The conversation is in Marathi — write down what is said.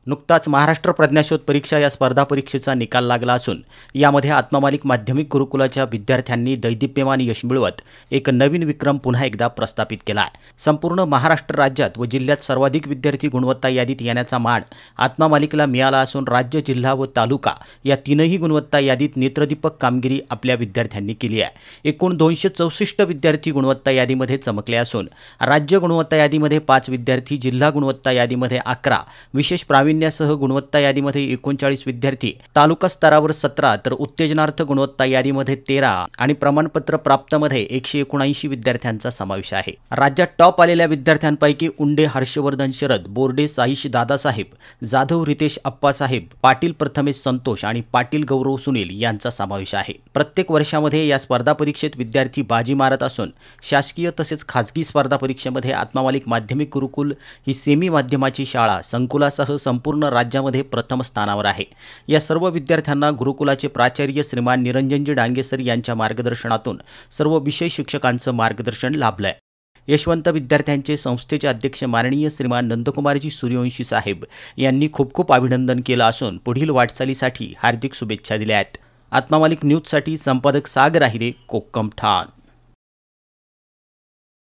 नुकताच महाराष्ट्र प्रज्ञाशोध परीक्षा या स्पर्धा परीक्षेचा निकाल लागला असून यामध्ये आत्मामालिक माध्यमिक गुरुकुलाच्या विद्यार्थ्यांनी दैदिप्यमान यश मिळवत एक नवीन विक्रम पुन्हा एकदा प्रस्थापित केला आहे। संपूर्ण महाराष्ट्र राज्यात व जिल्ह्यात सर्वाधिक विद्यार्थी गुणवत्ता यादीत येण्याचा मान आत्मामालिकला मिळाला असून राज्य, जिल्हा व तालुका या तीनही गुणवत्ता यादीत नेत्रदीपक कामगिरी आपल्या विद्यार्थ्यांनी केली आहे। एकूण 264 विद्यार्थी गुणवत्ता यादीमध्ये चमकले असून राज्य गुणवत्ता यादीमध्ये 5 विद्यार्थी, जिल्हा गुणवत्ता यादीमध्ये 11, विशेष प्रावीण्यासह गुणवत्ता यादीमध्ये 39 विद्यार्थी, तालुका स्तरावर 17 तर उत्तेजनार्थ गुणवत्ता यादीमध्ये 13 आणि प्रमाणपत्र प्राप्तमध्ये 179 विद्यार्थ्यांचा समावेश आहे। राज्यात टॉप आलेल्या विद्यार्थ्यांपैकी उंडे हर्षवर्धन शरद, बोर्डे साईश दादासाहेब, जाधव रितेश अप्पासाहेब, पाटील प्रथमेश संतोष आणि पाटील गौरव सुनील यांचा समावेश आहे। प्रत्येक वर्षामध्ये या स्पर्धा परीक्षेत विद्यार्थी बाजी मारत असून शासकीय तसेच खासगी स्पर्धा परीक्षेमध्ये आत्मामालिक माध्यमिक गुरुकुल ही सेमी माध्यमाची शाळा संकुलासह संपूर्ण राज्यामध्ये प्रथम स्थानावर आहे। या सर्व विद्यार्थ्यांना गुरुकुलाचे प्राचार्य श्रीमान निरंजनजी डांगे सर यांच्या मार्गदर्शनातून सर्व विषय शिक्षकांचं मार्गदर्शन लाभलंय। यशवंत विद्यार्थ्यांचे संस्थेचे अध्यक्ष माननीय श्रीमान नंदकुमारजी सूर्यवंशी साहेब यांनी खूप खूप अभिनंदन केलं असून पुढील वाटचालीसाठी हार्दिक शुभेच्छा दिल्या आहेत। आत्मामालिक न्यूजसाठी संपादक सागर आहिरे, कोक्कम ठाण।